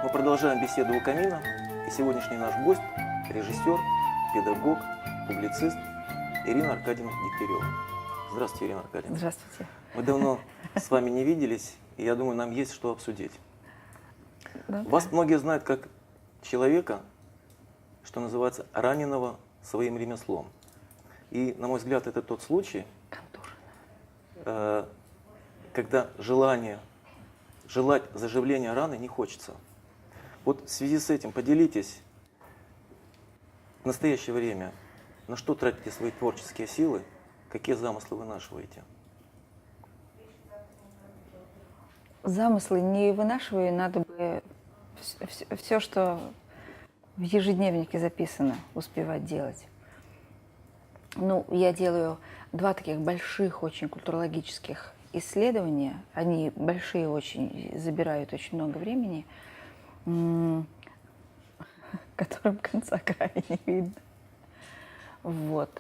Мы продолжаем беседу у камина, и сегодняшний наш гость – режиссер, педагог, публицист Ирина Аркадьевна Дегтярева. Здравствуйте, Ирина Аркадьевна. Здравствуйте. Мы давно с вами не виделись, и я думаю, нам есть что обсудить. Да. Вас многие знают как человека, что называется, раненого своим ремеслом. И, на мой взгляд, это тот случай, когда желать заживления раны не хочется. Вот в связи с этим поделитесь в настоящее время, на что тратите свои творческие силы, какие замыслы вынашиваете? Замыслы не вынашиваю, надо бы все, что в ежедневнике записано, успевать делать. Ну, я делаю 2 таких больших очень культурологических исследования. Они большие очень, забирают очень много времени, которым конца края не видно. Вот.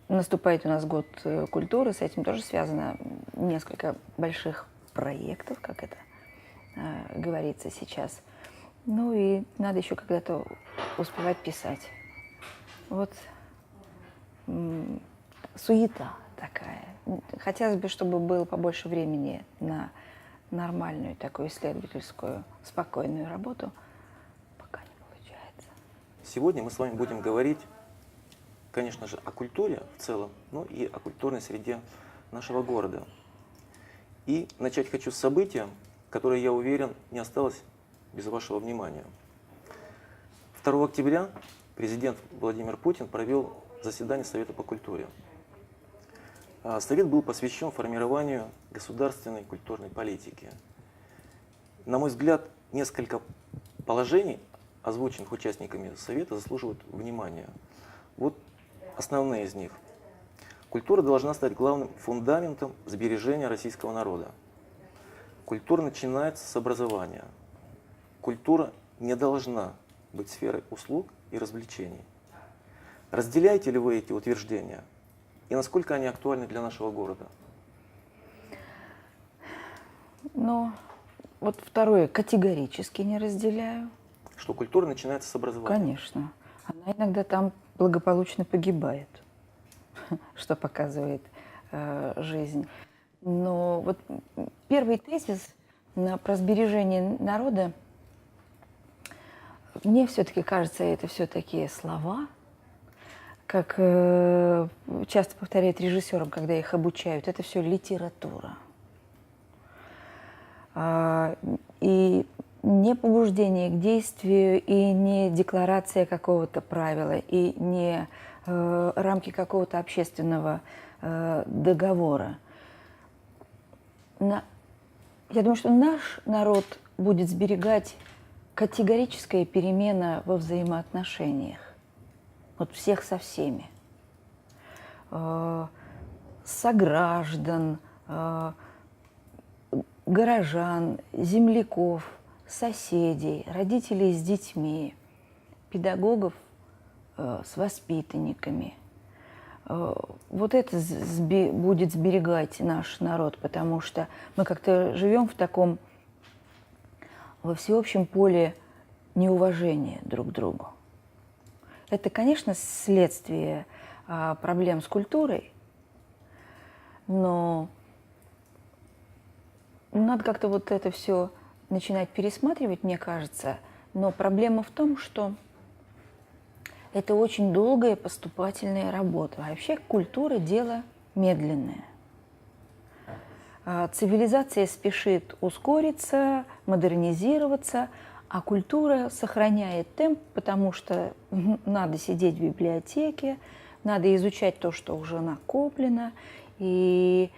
Наступает у нас год культуры, с этим тоже связано несколько больших проектов, как это говорится сейчас. Ну и надо еще когда-то успевать писать. Вот суета такая. Хотелось бы, чтобы было побольше времени на нормальную такую исследовательскую, спокойную работу. Пока не получается. Сегодня мы с вами будем говорить, конечно же, о культуре в целом, но и о культурной среде нашего города. И начать хочу с события, которое, я уверен, не осталось без вашего внимания. 2 октября президент Владимир Путин провел заседание Совета по культуре. Совет был посвящен формированию государственной культурной политики. На мой взгляд, несколько положений, озвученных участниками Совета, заслуживают внимания. Вот основные из них. Культура должна стать главным фундаментом сбережения российского народа. Культура начинается с образования. Культура не должна быть сферой услуг и развлечений. Разделяете ли вы эти утверждения? И насколько они актуальны для нашего города? Ну, вот второе, категорически не разделяю. Что культура начинается с образования? Конечно. Она иногда там благополучно погибает, что показывает жизнь. Но вот первый тезис про сбережение народа, мне все-таки кажется, это все-таки слова, как часто повторяют режиссерам, когда их обучают, это все литература. И не побуждение к действию, и не декларация какого-то правила, и не рамки какого-то общественного договора. Я думаю, что наш народ будет сберегать категорическая перемена во взаимоотношениях. Вот всех со всеми. Сограждан, горожан, земляков, соседей, родителей с детьми, педагогов с воспитанниками. Вот это будет сберегать наш народ, потому что мы как-то живем в таком, во всеобщем поле неуважения друг к другу. Это, конечно, следствие проблем с культурой, но надо как-то вот это все начинать пересматривать, мне кажется. Но проблема в том, что это очень долгая поступательная работа. Вообще культура – дело медленное. Цивилизация спешит ускориться, модернизироваться, а культура сохраняет темп, потому что надо сидеть в библиотеке, надо изучать то, что уже накоплено, и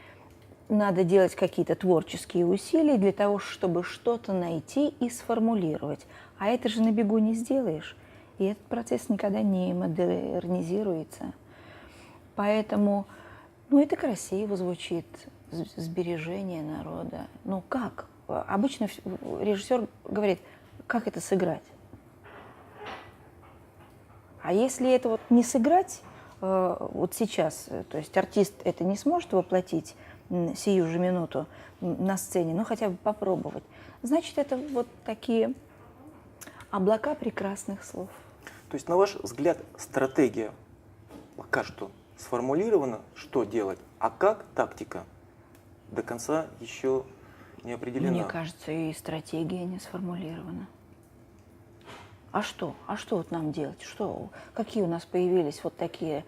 надо делать какие-то творческие усилия для того, чтобы что-то найти и сформулировать. А это же на бегу не сделаешь. И этот процесс никогда не модернизируется. Поэтому, это красиво звучит, сбережение народа. Ну как? Обычно режиссер говорит, как это сыграть? А если это вот не сыграть вот сейчас, то есть артист это не сможет воплотить сию же минуту на сцене, но хотя бы попробовать. Значит, это вот такие облака прекрасных слов. То есть, на ваш взгляд, стратегия пока что сформулирована, что делать, а как тактика до конца еще не определена? Мне кажется, и стратегия не сформулирована. А что? А что вот нам делать? Что? Какие у нас появились вот такие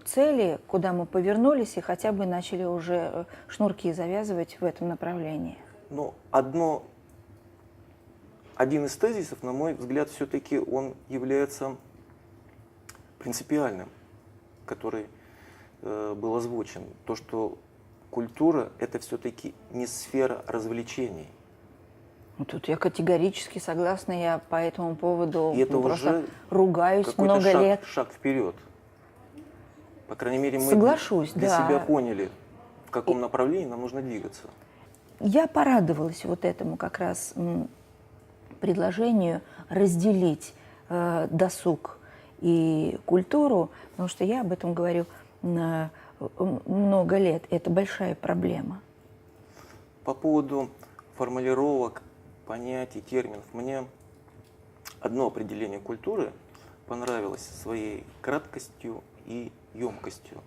цели, куда мы повернулись и хотя бы начали уже шнурки завязывать в этом направлении? Но один из тезисов, на мой взгляд, все-таки он является принципиальным, который был озвучен. То, что культура – это все-таки не сфера развлечений. Ну, тут я категорически согласна, я по этому поводу И это просто уже ругаюсь какой-то много лет. шаг вперед. По крайней мере, мы Соглашусь, для да. себя поняли, в каком направлении нам нужно двигаться. Я порадовалась вот этому как раз предложению разделить досуг и культуру, потому что я об этом говорю много лет. Это большая проблема. По поводу формулировок, понятий, терминов, мне одно определение культуры понравилось своей краткостью и емкостью.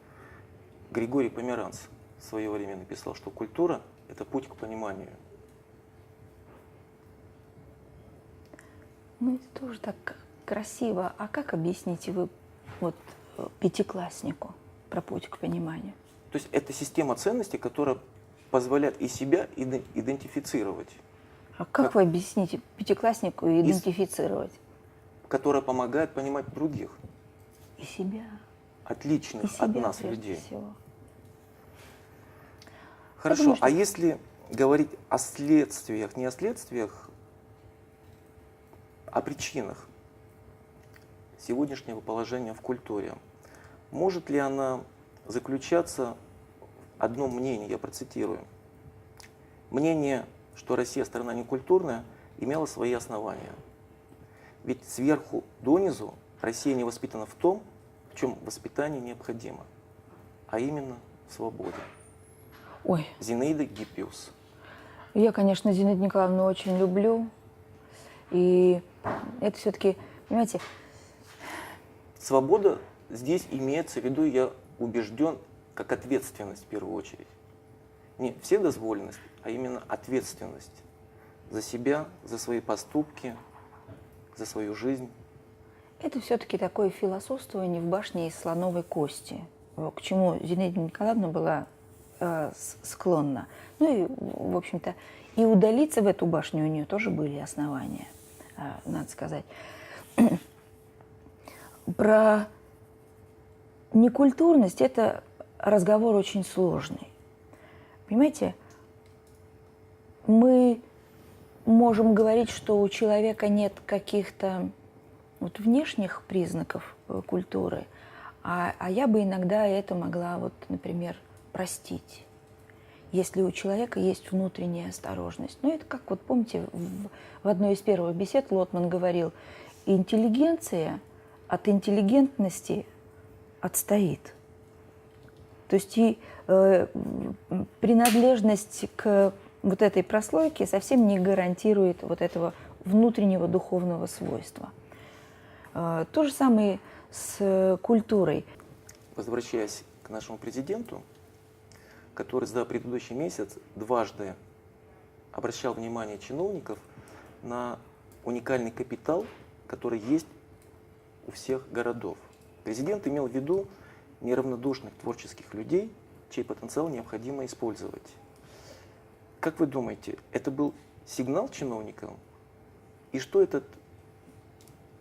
Григорий Померанц в свое время написал, что культура – это путь к пониманию. Ну, это тоже так красиво. А как объясните вы вот пятикласснику про путь к пониманию? То есть это система ценностей, которая позволяет и себя идентифицировать, А как вы объясните пятикласснику идентифицировать? которая помогает понимать других, И себя. отличных И себя, от нас прежде людей. всего. Хорошо, Потому что- а если говорить о следствиях, не о следствиях, о причинах сегодняшнего положения в культуре, может ли она заключаться в одном мнении, я процитирую. Мнение, что Россия страна некультурная, имело свои основания. Ведь сверху донизу Россия не воспитана в том, в чем воспитание необходимо, а именно в свободе. Ой, Зинаида Гиппиус. я, конечно, Зинаиду Николаевну очень люблю. И это все-таки, понимаете, Свобода здесь имеется в виду, я убежден, как ответственность в первую очередь. Не вседозволенность, а именно ответственность за себя, за свои поступки, за свою жизнь. это все-таки такое философствование в башне из слоновой кости, к чему Зинаида Николаевна была склонна. Ну и, в общем-то, и удалиться в эту башню у нее тоже были основания, надо сказать. Про некультурность это разговор очень сложный. Понимаете, мы можем говорить, что у человека нет каких-то вот внешних признаков культуры, а я бы иногда это могла, вот, например, простить, если у человека есть внутренняя осторожность. Ну, это как, вот помните, в одной из первых бесед Лотман говорил, интеллигенция от интеллигентности отстоит. То есть и принадлежность к вот этой прослойке совсем не гарантирует вот этого внутреннего духовного свойства. То же самое с культурой. Возвращаясь к нашему президенту, который за предыдущий месяц дважды обращал внимание чиновников на уникальный капитал, который есть у всех городов. Президент имел в виду неравнодушных творческих людей, чей потенциал необходимо использовать. Как вы думаете, это был сигнал чиновникам? И что этот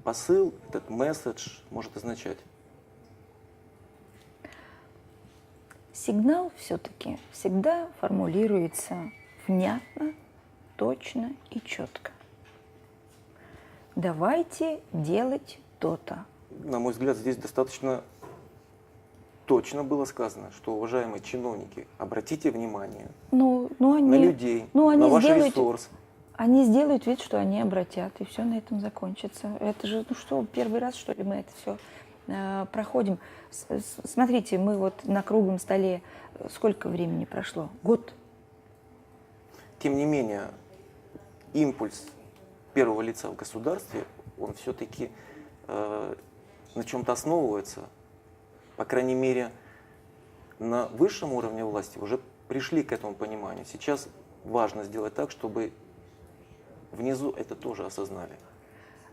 посыл, этот месседж может означать? Сигнал все-таки всегда формулируется внятно, точно и четко. Давайте делать то-то. На мой взгляд, здесь достаточно точно было сказано, что, уважаемые чиновники, обратите внимание Они, на людей, они на ваш сделают, ресурс. Они сделают вид, что они обратят, и все на этом закончится. Это же, первый раз, что ли, мы это все проходим. Смотрите, мы вот на круглом столе, сколько времени прошло? Год. Тем не менее, импульс первого лица в государстве, он все-таки на чем-то основывается. По крайней мере, на высшем уровне власти уже пришли к этому пониманию. Сейчас важно сделать так, чтобы внизу это тоже осознали.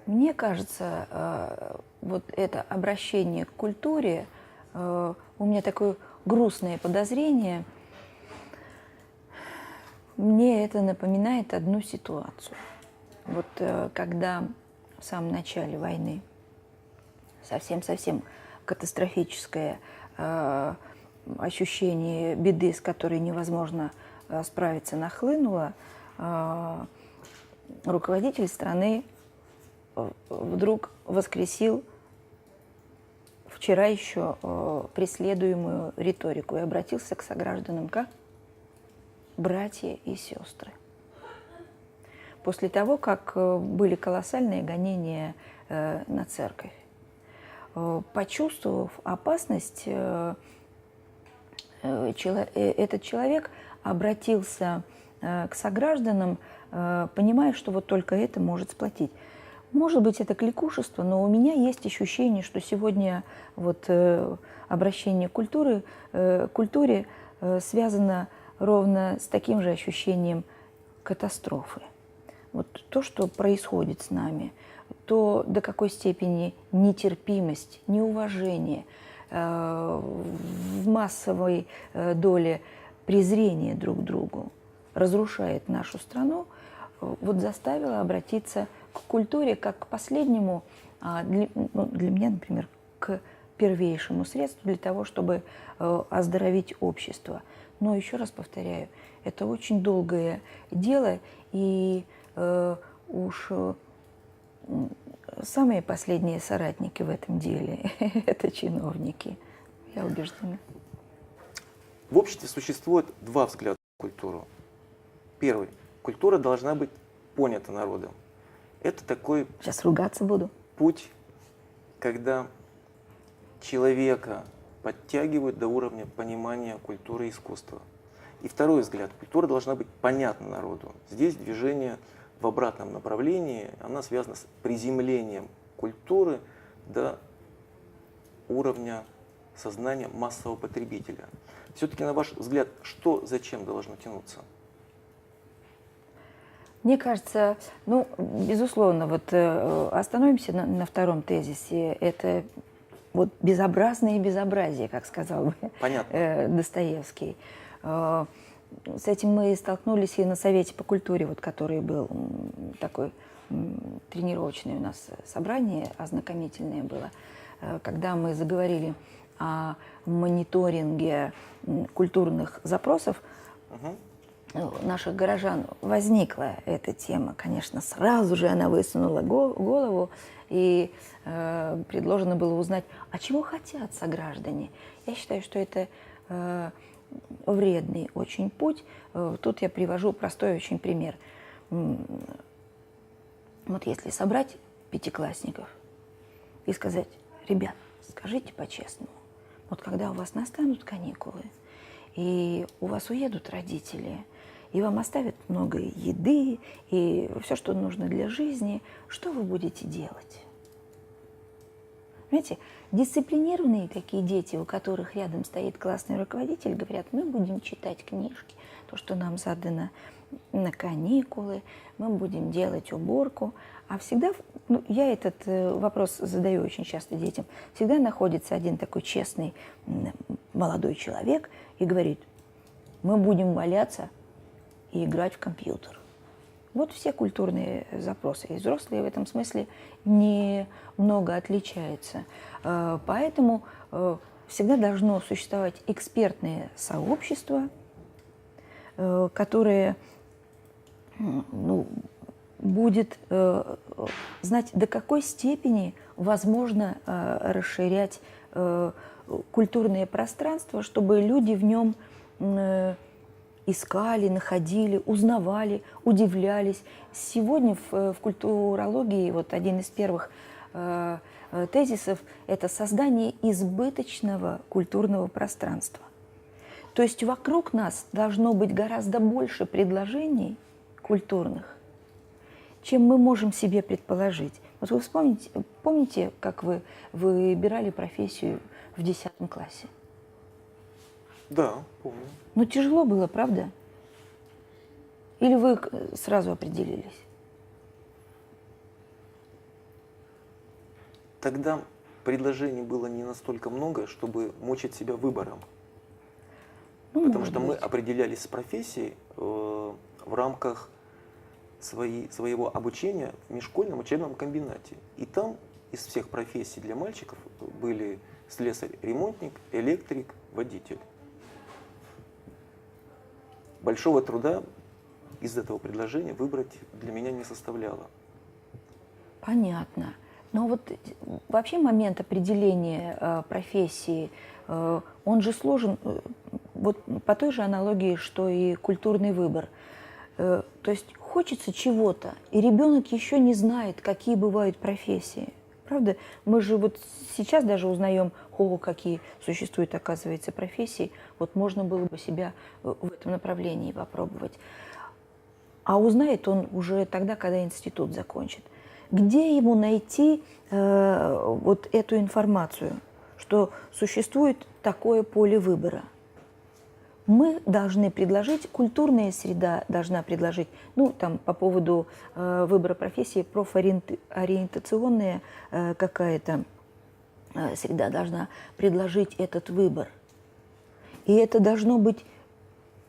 Мне кажется, вот это обращение к культуре, у меня такое грустное подозрение, мне это напоминает одну ситуацию. Вот когда в самом начале войны совсем-совсем катастрофическое ощущение беды, с которой невозможно справиться, нахлынуло, руководитель страны вдруг воскресил вчера еще преследуемую риторику и обратился к согражданам как братья и сестры. После того, как были колоссальные гонения на церковь, почувствовав опасность, этот человек обратился к согражданам, понимая, что вот только это может сплотить. Может быть, это кликушество, но у меня есть ощущение, что сегодня вот обращение к культуре связано ровно с таким же ощущением катастрофы. Вот то, что происходит с нами, то, до какой степени нетерпимость, неуважение, в массовой доле презрение друг к другу разрушает нашу страну, вот заставило обратиться к культуре как к последнему, для меня, например, к первейшему средству для того, чтобы оздоровить общество. Но еще раз повторяю, это очень долгое дело, и уж самые последние соратники в этом деле – это чиновники, я убеждена. В обществе существует два взгляда на культуру. Первый. Культура должна быть понята народом. Это такой Сейчас ругаться буду. путь, когда человека подтягивают до уровня понимания культуры и искусства. И второй взгляд. Культура должна быть понятна народу. Здесь движение в обратном направлении, она связана с приземлением культуры до уровня сознания массового потребителя. Все-таки, на ваш взгляд, что зачем должно тянуться? Мне кажется, ну, безусловно, вот остановимся на втором тезисе. Это вот безобразное безобразие, как сказал бы Достоевский. С этим мы столкнулись и на Совете по культуре, вот, который был такой тренировочное у нас собрание, ознакомительное было, когда мы заговорили о мониторинге культурных запросов. Наших горожан возникла эта тема, конечно, сразу же она высунула голову, и предложено было узнать, а чего хотят сограждане. Я считаю, что это вредный очень путь. Тут я привожу простой очень пример. Вот если собрать пятиклассников и сказать: ребят, скажите по-честному, вот когда у вас настанут каникулы, и у вас уедут родители, и вам оставят много еды, и все, что нужно для жизни, что вы будете делать? Понимаете, дисциплинированные такие дети, у которых рядом стоит классный руководитель, говорят: мы будем читать книжки, то, что нам задано на каникулы, мы будем делать уборку. А всегда, ну, я этот вопрос задаю очень часто детям, всегда находится один такой честный молодой человек и говорит: мы будем валяться и играть в компьютер. Вот все культурные запросы. И взрослые в этом смысле немного отличаются. Поэтому всегда должно существовать экспертное сообщество, которое будет знать, до какой степени возможно расширять культурное пространство, чтобы люди в нем искали, находили, узнавали, удивлялись. Сегодня в культурологии вот один из первых тезисов – это создание избыточного культурного пространства. То есть вокруг нас должно быть гораздо больше предложений культурных, чем мы можем себе предположить. Вот вы помните, как вы выбирали профессию в 10 классе? Да, помню. Ну, тяжело было, правда? Или вы сразу определились? Тогда предложений было не настолько много, чтобы мучить себя выбором. Ну, Потому может что мы быть. определялись с профессией в рамках своего обучения в межшкольном учебном комбинате. И там из всех профессий для мальчиков были слесарь, ремонтник, электрик, водитель. Большого труда из этого предложения выбрать для меня не составляло. Понятно. Но вот вообще момент определения профессии, он же сложен вот по той же аналогии, что и культурный выбор. То есть хочется чего-то, и ребенок еще не знает, какие бывают профессии. Правда? Мы же вот сейчас даже узнаем, какие существуют, оказывается, профессии. Вот можно было бы себя в этом направлении попробовать. А узнает он уже тогда, когда институт закончит. Где ему найти вот эту информацию, что существует такое поле выбора? Мы должны предложить, культурная среда должна предложить, ну, там, по поводу выбора профессии, профориентационная какая-то среда должна предложить этот выбор. И это должно быть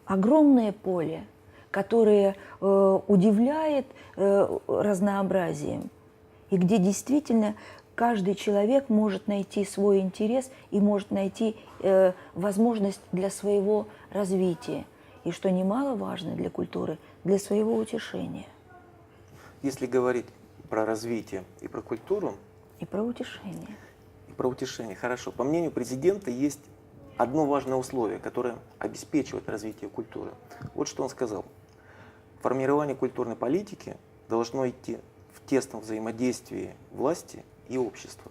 огромное поле, которое удивляет разнообразием, и где действительно каждый человек может найти свой интерес и может найти возможность для своего развития. И, что немаловажно для культуры, для своего утешения. Если говорить про развитие и про культуру, И про утешение. и про утешение, хорошо. По мнению президента, есть одно важное условие, которое обеспечивает развитие культуры. Вот что он сказал. Формирование культурной политики должно идти в тесном взаимодействии власти и общества.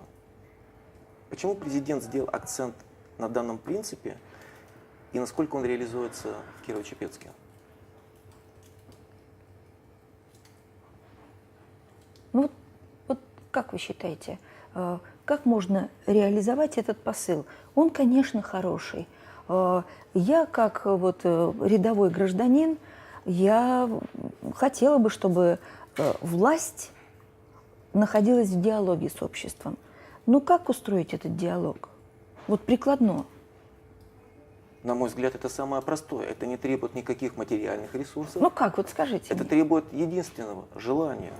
Почему президент сделал акцент на данном принципе и насколько он реализуется в Кирово-Чепецке? Ну вот как вы считаете, как можно реализовать этот посыл? Он, конечно, хороший. Я, как вот рядовой гражданин, я хотела бы, чтобы власть находилась в диалоге с обществом. Ну как устроить этот диалог? Вот прикладно. На мой взгляд, это самое простое. Это не требует никаких материальных ресурсов. Ну как, вот скажите Это мне. требует единственного желания.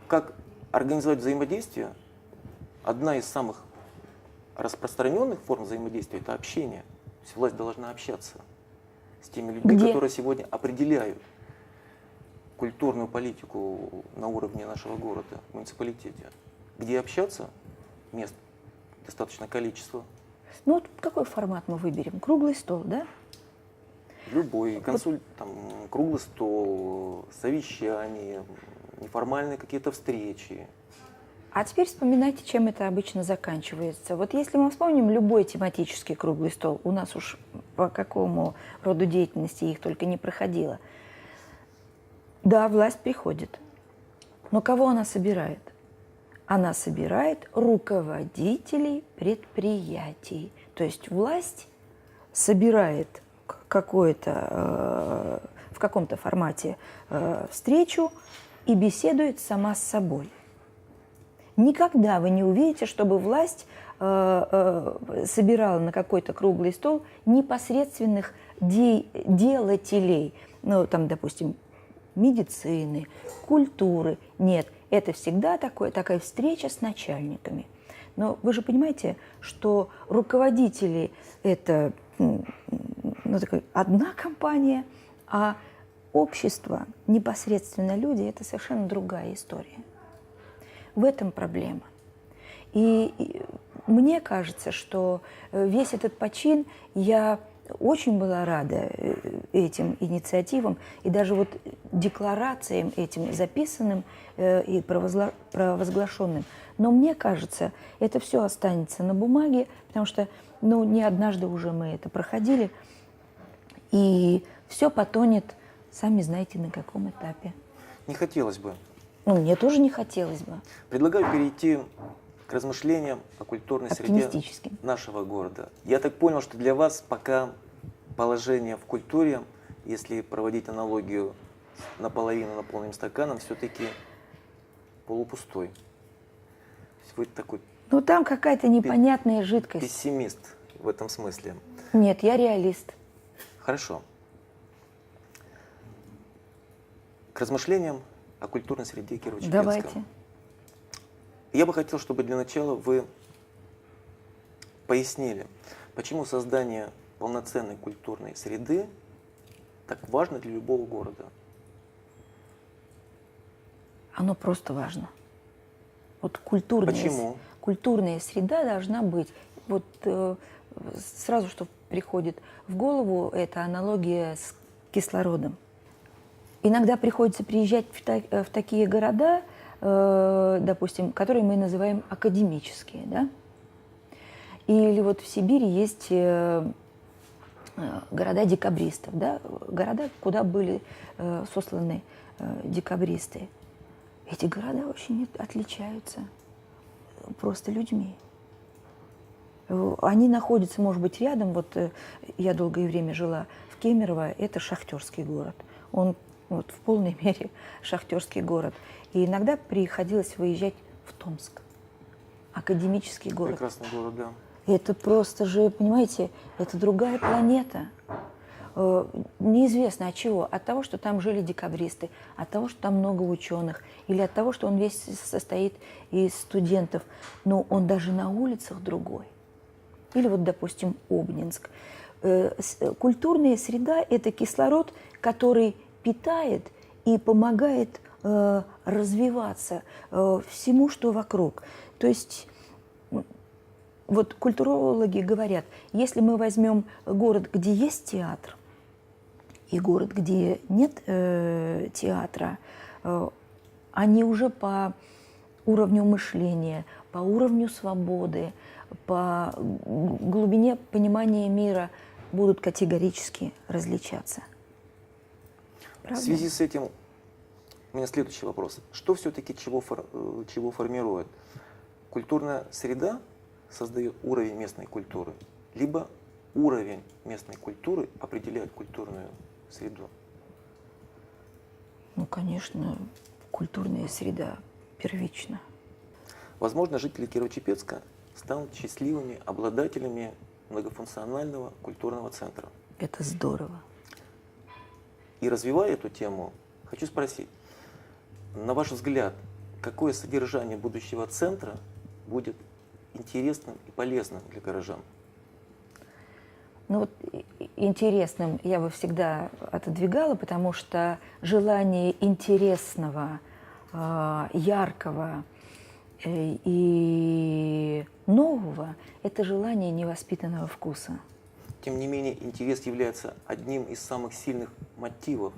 Как организовать взаимодействие? Одна из самых распространенных форм взаимодействия – это общение. То есть власть должна общаться с теми людьми, Где? которые сегодня определяют культурную политику на уровне нашего города, в муниципалитете. Где общаться? Мест достаточное количество. Ну вот какой формат мы выберем? Круглый стол, да? Любой там, круглый стол, совещания, неформальные какие-то встречи. А теперь вспоминайте, чем это обычно заканчивается. Вот если мы вспомним любой тематический круглый стол, у нас уж по какому роду деятельности их только не проходило. Да, власть приходит. Но кого она собирает? Она собирает руководителей предприятий. То есть власть собирает в каком-то формате встречу и беседует сама с собой. Никогда вы не увидите, чтобы власть собирала на какой-то круглый стол непосредственных делателей, ну, там, допустим, медицины, культуры. Нет, это всегда такая встреча с начальниками. Но вы же понимаете, что руководители – это одна компания, а общество, непосредственно люди – это совершенно другая история. В этом проблема. И мне кажется, что весь этот почин я очень была рада этим инициативам и даже вот декларациям этим записанным и провозглашенным. Но мне кажется, это все останется на бумаге, потому что, ну, не однажды уже мы это проходили, и все потонет, сами знаете, на каком этапе. Не хотелось бы. Ну, мне тоже не хотелось бы. Предлагаю перейти к размышлениям о культурной среде Оптимистическим. нашего города. Я так понял, что для вас пока положение в культуре, если проводить аналогию с наполовину наполненным стаканом, все-таки полупустой. То есть вы такой Ну, там какая-то непонятная жидкость. пессимист в этом смысле. Нет, я реалист. Хорошо. К размышлениям о культурной среде Кирово-Чепецка. Давайте. Я бы хотел, чтобы для начала вы пояснили, почему создание полноценной культурной среды так важно для любого города. Оно просто важно. Вот культурная, Почему? культурная среда должна быть. Вот сразу, что приходит в голову, это аналогия с кислородом. Иногда приходится приезжать в такие города, допустим, которые мы называем академические, да? Или вот в Сибири есть города декабристов, да? Города, куда были сосланы декабристы. Эти города очень отличаются просто людьми. Они находятся, может быть, рядом. Вот я долгое время жила в Кемерово, это шахтерский город. Он вот в полной мере шахтерский город. И иногда приходилось выезжать в Томск, академический город. Прекрасный город, да. Это просто же, понимаете, это другая планета. Неизвестно от чего. От того, что там жили декабристы, от того, что там много ученых, или от того, что он весь состоит из студентов. Но он даже на улицах другой. Или вот, допустим, Обнинск. Культурная среда – это кислород, который питает и помогает развиваться всему, что вокруг. То есть вот культурологи говорят, если мы возьмем город, где есть театр, и город, где нет театра, они уже по уровню мышления, по уровню свободы, по глубине понимания мира будут категорически различаться. Правда? В связи с этим у меня следующий вопрос. Что все-таки чего формирует? Культурная среда создает уровень местной культуры, либо уровень местной культуры определяет культурную среду? Ну, конечно, культурная среда первична. Возможно, жители Кирово-Чепецка станут счастливыми обладателями многофункционального культурного центра. Это здорово. И развивая эту тему, хочу спросить, на ваш взгляд, какое содержание будущего центра будет интересным и полезным для горожан? Ну вот интересным я бы всегда отодвигала, потому что желание интересного, яркого и нового – это желание невоспитанного вкуса. Тем не менее, интерес является одним из самых сильных мотивов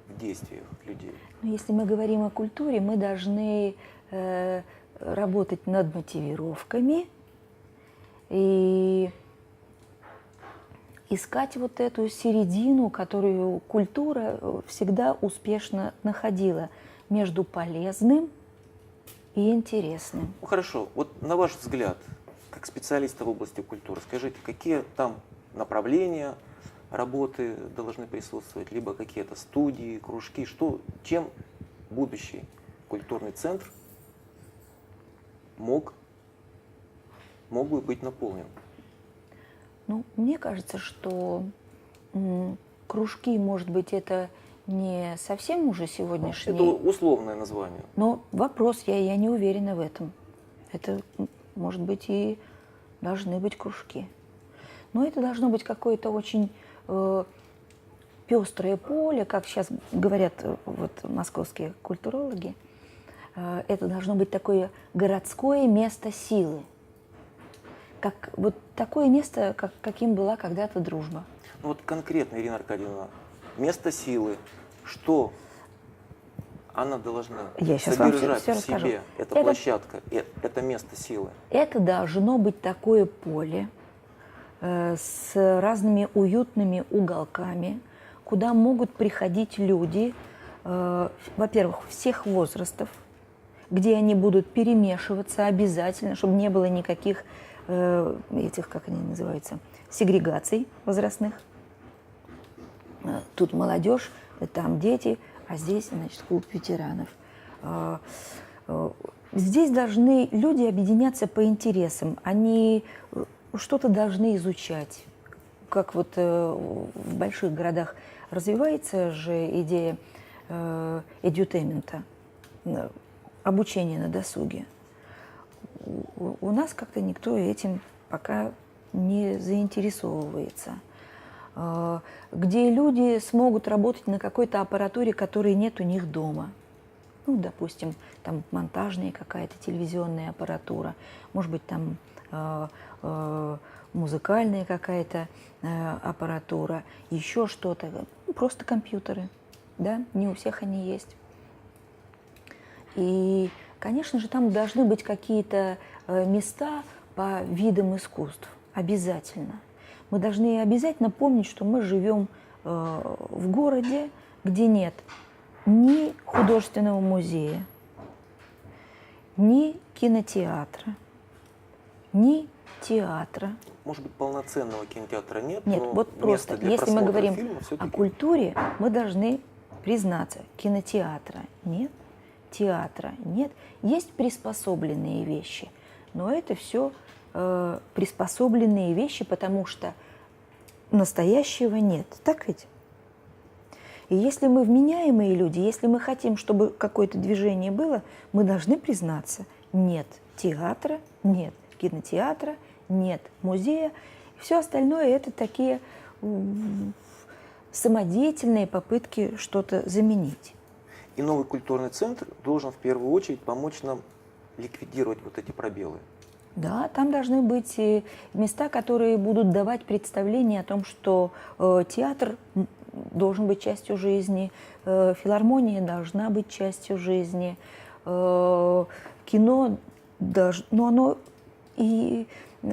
в действиях людей. Но если мы говорим о культуре, мы должны работать над мотивировками и искать вот эту середину, которую культура всегда успешно находила между полезным и интересным. Ну, хорошо, вот на ваш взгляд, как специалиста в области культуры, скажите, какие там направления работы должны присутствовать, либо какие-то студии, кружки, чем будущий культурный центр мог бы быть наполнен? Ну, мне кажется, что кружки, может быть, это не совсем уже сегодняшние. Это условное название. Но вопрос, я не уверена в этом. Это, может быть, и должны быть кружки. Но это должно быть какое-то очень пестрое поле, как сейчас говорят вот, московские культурологи. Это должно быть такое городское место силы. Как, вот такое место, каким была когда-то дружба. Ну вот конкретно, Ирина Аркадьевна, место силы, что она должна Я сейчас вам содержать всё в расскажу. себе, эта Это- площадка, это место силы? Это должно быть такое поле с разными уютными уголками, куда могут приходить люди, во-первых, всех возрастов, где они будут перемешиваться обязательно, чтобы не было никаких этих, как они называются, сегрегаций возрастных. Тут молодежь, там дети, а здесь, значит, клуб ветеранов. Здесь должны люди объединяться по интересам. Они что-то должны изучать. Как вот в больших городах развивается же идея эдютеймента, обучения на досуге. У нас как-то никто этим пока не заинтересовывается. Где люди смогут работать на какой-то аппаратуре, которой нет у них дома. Ну, допустим, там монтажная какая-то телевизионная аппаратура, может быть, там музыкальная какая-то аппаратура, еще что-то, ну, просто компьютеры, да, не у всех они есть. И, конечно же, там должны быть какие-то места по видам искусств, обязательно. Мы должны обязательно помнить, что мы живем в городе, где нет ни художественного музея, ни кинотеатра, ни театра. Может быть, полноценного кинотеатра нет, Нет, но вот место просто, для если мы просмотра говорим фильма о всё-таки. культуре, мы должны признаться, кинотеатра нет, театра нет. Есть приспособленные вещи, но это все приспособленные вещи, потому что настоящего нет. Так ведь? И если мы вменяемые люди, если мы хотим, чтобы какое-то движение было, мы должны признаться, нет театра, нет кинотеатра, нет музея. Все остальное это такие самодеятельные попытки что-то заменить. И новый культурный центр должен в первую очередь помочь нам ликвидировать вот эти пробелы. Да, там должны быть места, которые будут давать представление о том, что театр должен быть частью жизни, филармония должна быть частью жизни, кино, но оно и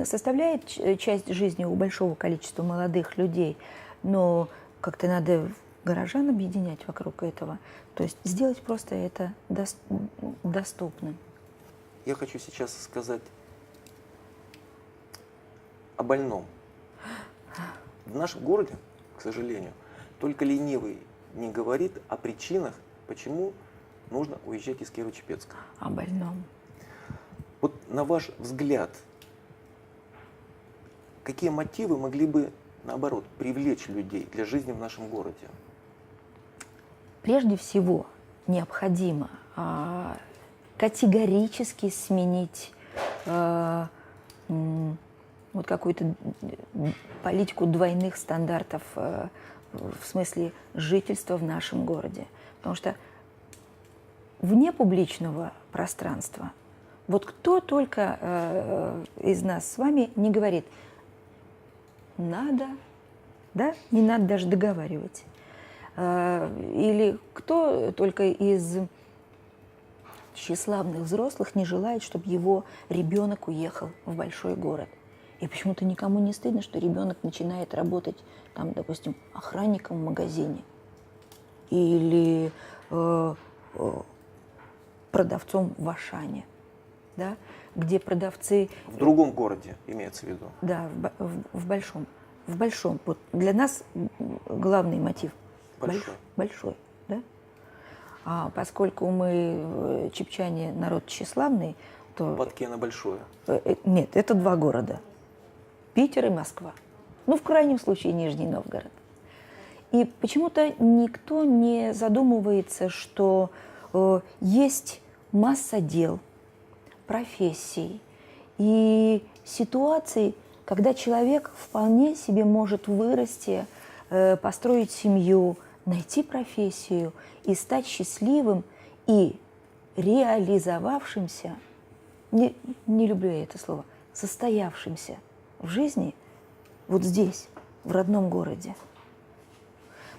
составляет часть жизни у большого количества молодых людей, но как-то надо горожан объединять вокруг этого, то есть сделать просто это доступным. Я хочу сейчас сказать о больном. В нашем городе, к сожалению, только ленивый не говорит о причинах, почему нужно уезжать из Кирово-Чепецка. О больном. Вот на ваш взгляд, какие мотивы могли бы, наоборот, привлечь людей для жизни в нашем городе? Прежде всего, необходимо категорически сменить вот какую-то политику двойных стандартов в смысле жительства в нашем городе. Потому что вне публичного пространства, вот кто только из нас с вами не говорит, надо, да, не надо даже договаривать. Или кто только из тщеславных взрослых не желает, чтобы его ребенок уехал в большой город. И почему-то никому не стыдно, что ребенок начинает работать, там, допустим, охранником в магазине или продавцом в Ашане, да, где продавцы… В другом городе, имеется в виду. Да, в большом. В большом. Вот для нас главный мотив Большой. большой, да? А поскольку мы, чепчане, народ тщеславный, то… Батки на большое. Нет, это два города. Питер и Москва. Ну, в крайнем случае, Нижний Новгород. И почему-то никто не задумывается, что есть масса дел, профессий и ситуаций, когда человек вполне себе может вырасти, построить семью, найти профессию и стать счастливым и реализовавшимся, не люблю я это слово, состоявшимся в жизни вот здесь, в родном городе.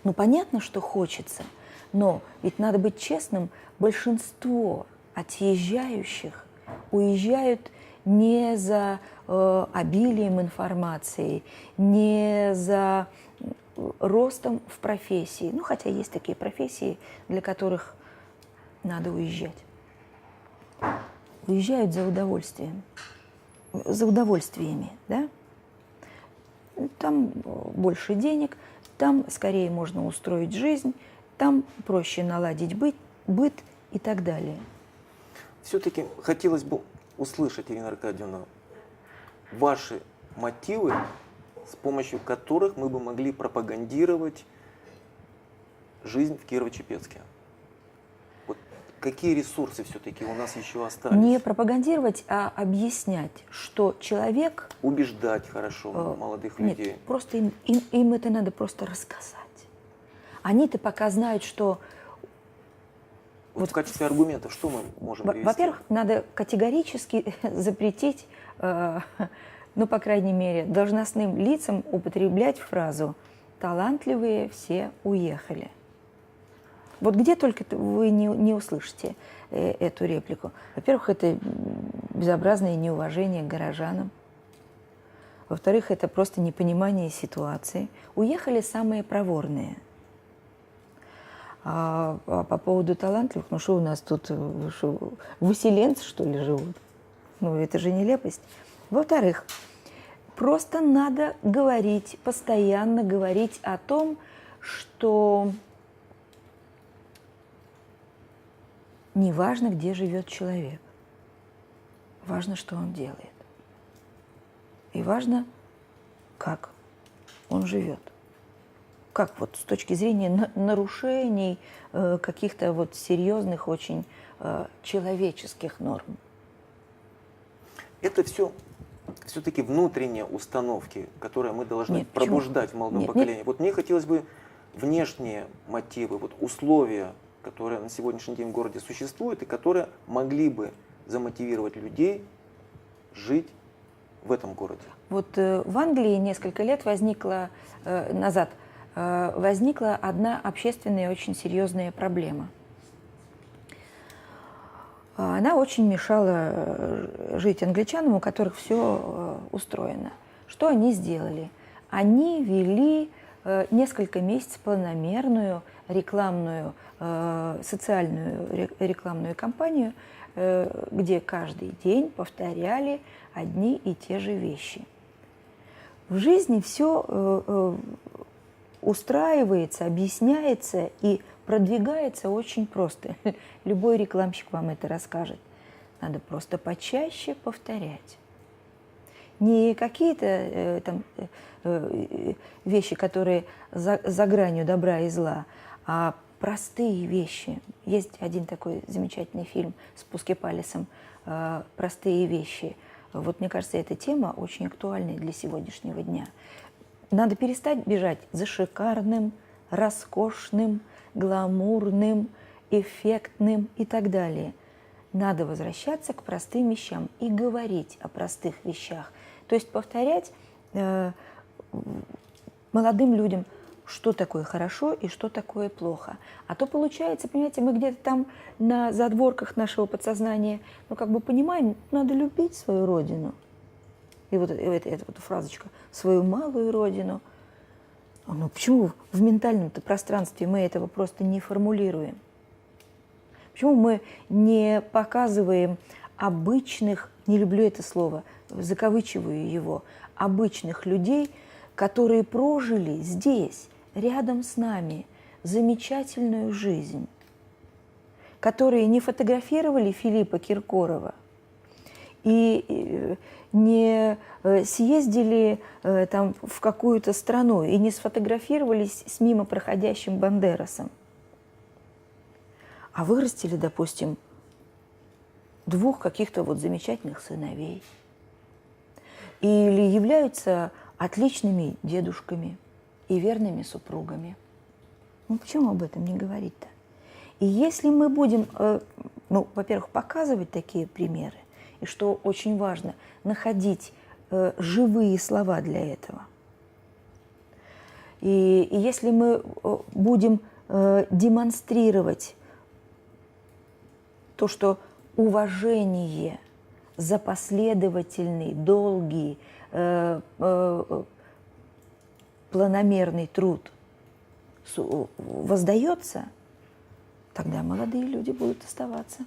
Ну, понятно, что хочется, но ведь надо быть честным, большинство отъезжающих уезжают не за обилием информации, не за ростом в профессии. Ну, хотя есть такие профессии, для которых надо уезжать. Уезжают за удовольствием, за удовольствиями, да? Там больше денег, там скорее можно устроить жизнь, там проще наладить быт и так далее. Все-таки хотелось бы услышать, Ирина Аркадьевна, ваши мотивы, с помощью которых мы бы могли пропагандировать жизнь в Кирово-Чепецке. Вот какие ресурсы все-таки у нас еще остались? Не пропагандировать, а объяснять, что человек... Убеждать хорошо молодых людей. Нет, просто им это надо просто рассказать. Они-то пока знают, что... Вот в качестве аргументов что мы можем привести? Во-первых, надо категорически запретить, ну, по крайней мере, должностным лицам употреблять фразу «талантливые все уехали». Вот где только вы не услышите эту реплику. Во-первых, это безобразное неуважение к горожанам. Во-вторых, это просто непонимание ситуации. Уехали самые проворные. А по поводу талантливых, ну что у нас тут, что, выселенцы, что ли, живут? Ну, это же нелепость. Во-вторых, просто надо говорить, постоянно говорить о том, что не важно, где живет человек, важно, что он делает. И важно, как он живет. Как вот с точки зрения нарушений каких-то вот серьезных, очень человеческих норм. Это все-таки внутренние установки, которые мы должны пробуждать в молодом поколении. Вот мне хотелось бы внешние мотивы, вот условия, которые на сегодняшний день в городе существуют и которые могли бы замотивировать людей жить в этом городе. Вот в Англии несколько лет назад возникла одна общественная очень серьезная проблема. Она очень мешала жить англичанам, у которых все устроено. Что они сделали? Они вели несколько месяцев планомерную рекламную, социальную рекламную кампанию, где каждый день повторяли одни и те же вещи. В жизни все устраивается, объясняется и продвигается очень просто. Любой рекламщик вам это расскажет. Надо просто почаще повторять. Не какие-то вещи, которые за гранью добра и зла, а простые вещи. Есть один такой замечательный фильм с Пускепалисом «Простые вещи». Вот мне кажется, эта тема очень актуальна для сегодняшнего дня. Надо перестать бежать за шикарным, роскошным, гламурным, эффектным и так далее. Надо возвращаться к простым вещам и говорить о простых вещах. То есть повторять молодым людям, что такое хорошо и что такое плохо. А то получается, понимаете, мы где-то там на задворках нашего подсознания, ну, как бы понимаем, надо любить свою родину. И вот эта вот фразочка «свою малую родину». Ну, почему в ментальном-то пространстве мы этого просто не формулируем? Почему мы не показываем обычных, не люблю это слово, закавычиваю его, обычных людей, которые прожили здесь, рядом с нами, замечательную жизнь, которые не фотографировали Филиппа Киркорова и не съездили там в какую-то страну и не сфотографировались с мимо проходящим Бандерасом, а вырастили, допустим, двух каких-то вот замечательных сыновей или являются отличными дедушками и верными супругами. Ну, почему об этом не говорить-то? И если мы будем, ну, во-первых, показывать такие примеры, и что очень важно, находить живые слова для этого, И если мы будем демонстрировать то, что уважение за последовательный, долгий, планомерный труд воздается, тогда молодые люди будут оставаться.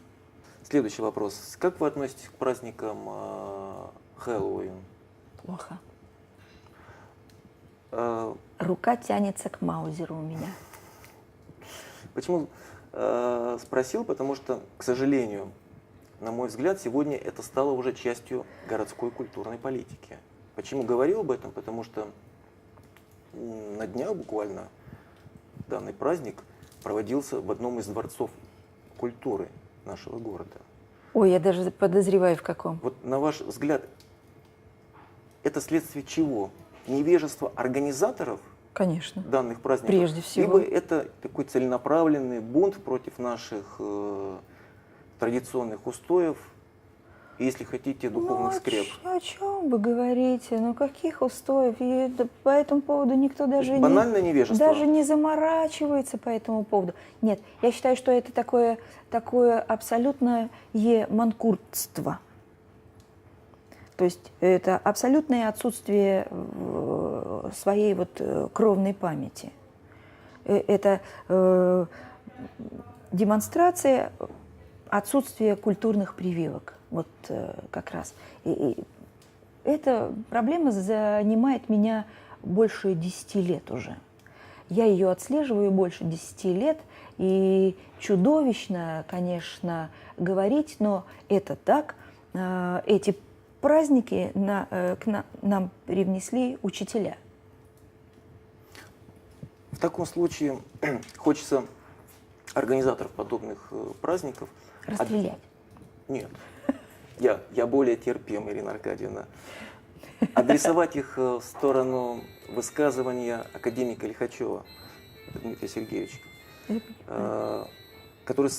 Следующий вопрос. Как вы относитесь к праздникам Хэллоуин? Плохо. Э, Рука тянется к Маузеру у меня. Почему спросил? Потому что, к сожалению, на мой взгляд, сегодня это стало уже частью городской культурной политики. Почему говорил об этом? Потому что на днях буквально данный праздник проводился в одном из дворцов культуры нашего города. Ой, я даже подозреваю, в каком. Вот на ваш взгляд, это следствие чего? Невежества организаторов Конечно. данных праздников? Прежде всего. Либо это такой целенаправленный бунт против наших традиционных устоев, и, если хотите, духовных скреп? О чем вы говорите? Ну, каких устоев? И по этому поводу никто даже Банальное невежество. даже не заморачивается по этому поводу. Нет, я считаю, что это такое абсолютное манкуртство. То есть это абсолютное отсутствие своей кровной памяти. Это демонстрация отсутствия культурных прививок. Вот как раз. И эта проблема занимает меня больше 10 лет уже. Я ее отслеживаю больше 10 лет, и чудовищно, конечно, говорить, но это так. Эти праздники нам привнесли учителя. В таком случае хочется организаторов подобных праздников Расстрелять. Нет. Я более терпим, Ирина Аркадьевна. Адресовать их в сторону высказывания академика Лихачева Дмитрия Сергеевича, который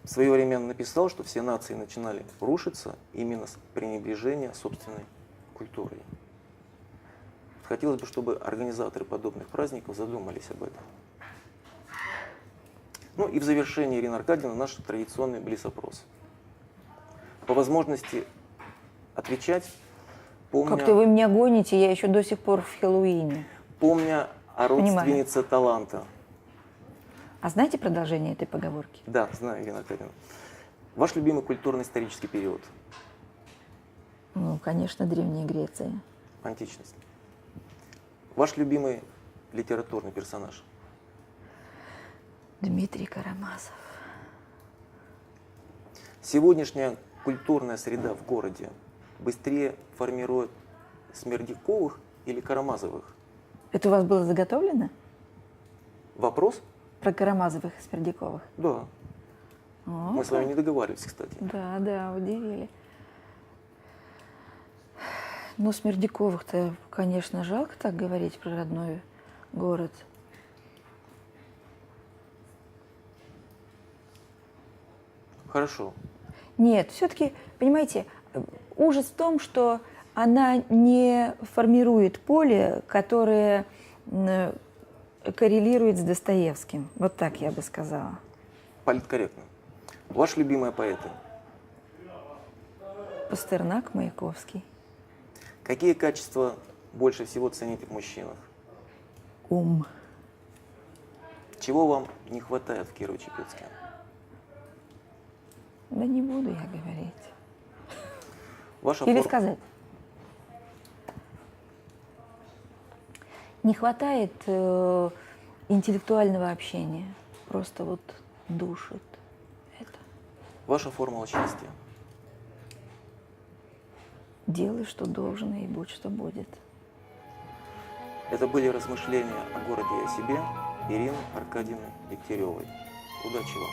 в свое время написал, что все нации начинали рушиться именно с пренебрежения собственной культурой. Хотелось бы, чтобы организаторы подобных праздников задумались об этом. Ну и в завершении, Ирина Аркадьевна, наш традиционный блиц-опрос. По возможности отвечать, помня... Как-то вы меня гоните, я еще до сих пор в Хэллоуине. Помня о родственнице таланта. А знаете продолжение этой поговорки? Да, знаю, Ирина Аркадьевна. Ваш любимый культурно-исторический период? Ну, конечно, Древняя Греция. Античность. Ваш любимый литературный персонаж? Дмитрий Карамазов. Сегодняшняя культурная среда в городе быстрее формирует Смердяковых или Карамазовых? Это у вас было заготовлено? Вопрос? Про Карамазовых и Смердяковых? Да. Мы с вами не договаривались, кстати. Да, удивили. Ну, Смердяковых-то, конечно, жалко так говорить про родной город. Хорошо. Нет, все-таки, понимаете, ужас в том, что она не формирует поле, которое коррелирует с Достоевским. Вот так я бы сказала. Политкорректно. Ваши любимые поэты? Пастернак, Маяковский. Какие качества больше всего цените в мужчинах? Ум. Чего вам не хватает в Кирово-Чепецке? Да не буду я говорить. Ваша Или форма... сказать. Не хватает интеллектуального общения. Просто вот душит это. Ваша формула счастья? Делай, что должно, и будь, что будет. Это были размышления о городе и о себе Ирины Аркадьевны Дегтяревой. Удачи вам!